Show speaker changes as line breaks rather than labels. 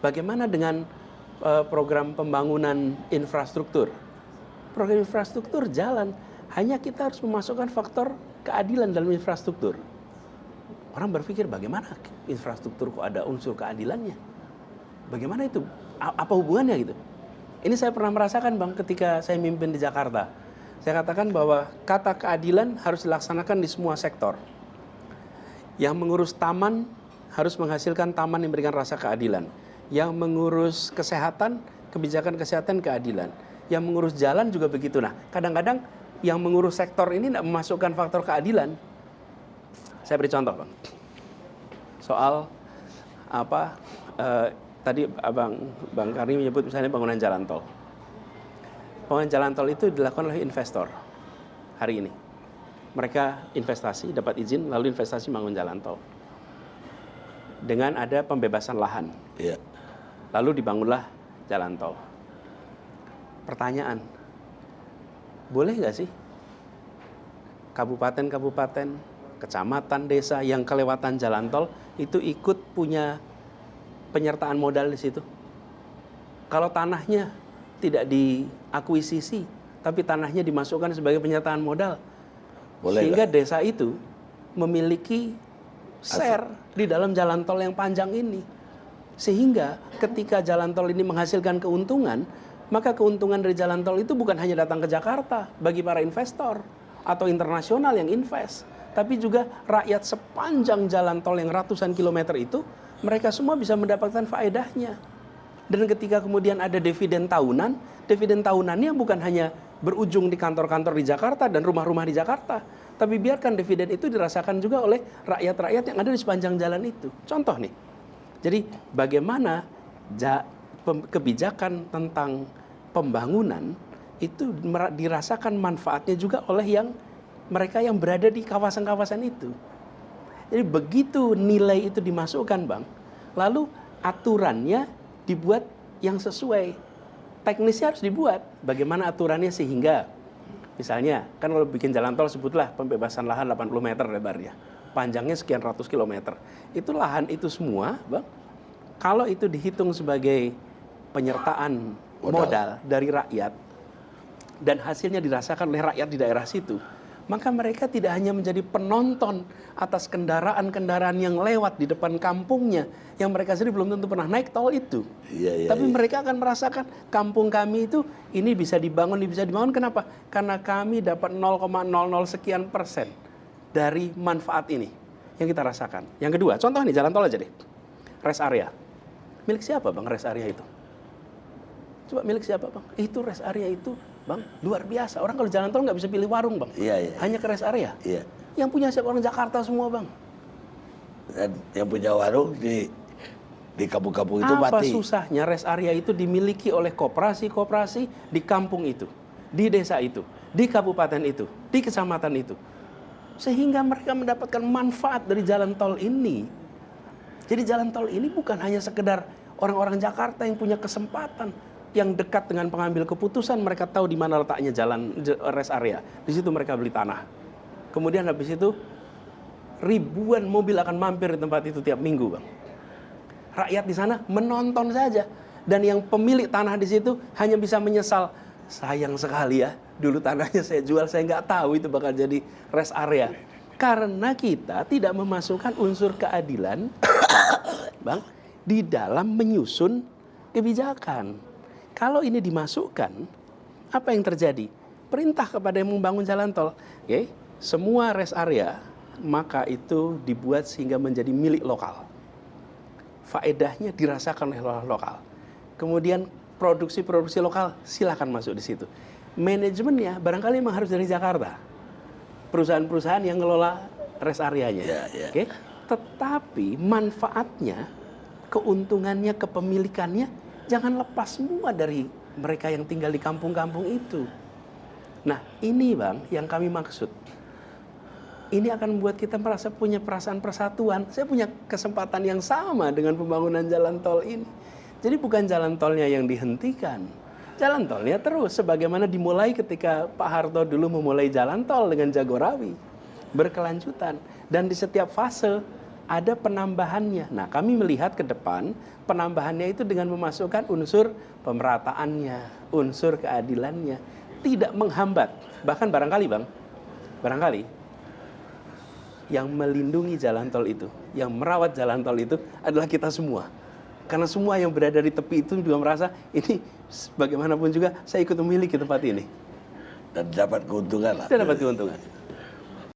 Bagaimana dengan program pembangunan infrastruktur? Program infrastruktur jalan, hanya kita harus memasukkan faktor keadilan dalam infrastruktur. Orang berpikir bagaimana infrastruktur kok ada unsur keadilannya? Bagaimana itu? Apa hubungannya gitu? Ini saya pernah merasakan Bang ketika saya mimpin di Jakarta. Saya katakan bahwa kata keadilan harus dilaksanakan di semua sektor. Yang mengurus taman harus menghasilkan taman yang memberikan rasa keadilan. Yang mengurus kesehatan, kebijakan kesehatan keadilan. Yang mengurus jalan juga begitu. Nah, kadang-kadang yang mengurus sektor ini tidak memasukkan faktor keadilan. Saya beri contoh, Bang. Soal tadi Bang Karni menyebut misalnya bangunan jalan tol. Bangunan jalan tol itu dilakukan oleh investor hari ini. Mereka investasi, dapat izin, lalu investasi bangun jalan tol. Dengan ada pembebasan lahan.
Iya.
Lalu dibangunlah jalan tol. Pertanyaan, boleh nggak sih kabupaten-kabupaten, kecamatan, desa yang kelewatan jalan tol itu ikut punya penyertaan modal di situ? Kalau tanahnya tidak diakuisisi, tapi tanahnya dimasukkan sebagai penyertaan modal, boleh sehingga gak? Desa itu memiliki share di dalam jalan tol yang panjang ini. Sehingga ketika jalan tol ini menghasilkan keuntungan, maka keuntungan dari jalan tol itu bukan hanya datang ke Jakarta bagi para investor atau internasional yang invest, tapi juga rakyat sepanjang jalan tol yang ratusan kilometer itu, mereka semua bisa mendapatkan faedahnya. Dan ketika kemudian ada dividen tahunannya bukan hanya berujung di kantor-kantor di Jakarta dan rumah-rumah di Jakarta, tapi biarkan dividen itu dirasakan juga oleh rakyat-rakyat yang ada di sepanjang jalan itu. Contoh nih, jadi bagaimana kebijakan tentang pembangunan itu dirasakan manfaatnya juga oleh mereka yang berada di kawasan-kawasan itu. Jadi begitu nilai itu dimasukkan Bang, lalu aturannya dibuat yang sesuai. Teknisnya harus dibuat. Bagaimana aturannya sehingga, misalnya, kan kalau bikin jalan tol sebutlah pembebasan lahan 80 meter lebarnya. Panjangnya sekian ratus kilometer. Itu lahan itu semua Bang, kalau itu dihitung sebagai penyertaan modal dari rakyat dan hasilnya dirasakan oleh rakyat di daerah situ, maka mereka tidak hanya menjadi penonton atas kendaraan-kendaraan yang lewat di depan kampungnya yang mereka sendiri belum tentu pernah naik tol itu. Tapi mereka akan merasakan kampung kami itu ini bisa dibangun. Kenapa? Karena kami dapat 0,00 sekian persen dari manfaat ini yang kita rasakan. Yang kedua, contoh nih jalan tol aja deh. Rest area. Milik siapa Bang rest area itu? Coba milik siapa Bang? Itu rest area itu Bang luar biasa. Orang kalau jalan tol nggak bisa pilih warung Bang. Hanya ke rest area. Yang punya siapa? Orang Jakarta semua Bang.
Dan yang punya warung di kampung-kampung itu mati.
Apa susahnya rest area itu dimiliki oleh koperasi-koperasi di kampung itu, di desa itu, di kabupaten itu, di kecamatan itu. Sehingga mereka mendapatkan manfaat dari jalan tol ini. Jadi jalan tol ini bukan hanya sekedar orang-orang Jakarta yang punya kesempatan, yang dekat dengan pengambil keputusan, mereka tahu di mana letaknya jalan rest area. Di situ mereka beli tanah. Kemudian habis itu ribuan mobil akan mampir di tempat itu tiap minggu Bang. Rakyat di sana menonton saja. Dan yang pemilik tanah di situ hanya bisa menyesal. Sayang sekali ya, dulu tanahnya saya jual, saya nggak tahu itu bakal jadi rest area. Karena kita tidak memasukkan unsur keadilan Bang, di dalam menyusun kebijakan. Kalau ini dimasukkan, apa yang terjadi? Perintah kepada yang membangun jalan tol, semua rest area, maka itu dibuat sehingga menjadi milik lokal. Faedahnya dirasakan oleh lokal. Kemudian produksi-produksi lokal silakan masuk di situ. Manajemennya barangkali memang harus dari Jakarta. Perusahaan-perusahaan yang ngelola rest areanya. Tetapi manfaatnya, keuntungannya, kepemilikannya jangan lepas semua dari mereka yang tinggal di kampung-kampung itu. Nah, ini Bang yang kami maksud. Ini akan membuat kita merasa punya perasaan persatuan. Saya punya kesempatan yang sama dengan pembangunan jalan tol ini. Jadi bukan jalan tolnya yang dihentikan. Jalan tolnya terus, sebagaimana dimulai ketika Pak Harto dulu memulai jalan tol dengan Jagorawi. Berkelanjutan. Dan di setiap fase ada penambahannya. Nah, kami melihat ke depan penambahannya itu dengan memasukkan unsur pemerataannya, unsur keadilannya, tidak menghambat. Bahkan barangkali yang melindungi jalan tol itu, yang merawat jalan tol itu adalah kita semua. Karena semua yang berada di tepi itu juga merasa ini bagaimanapun juga saya ikut memiliki tempat ini.
Dan dapat keuntungan lah.
Dan dapat keuntungan.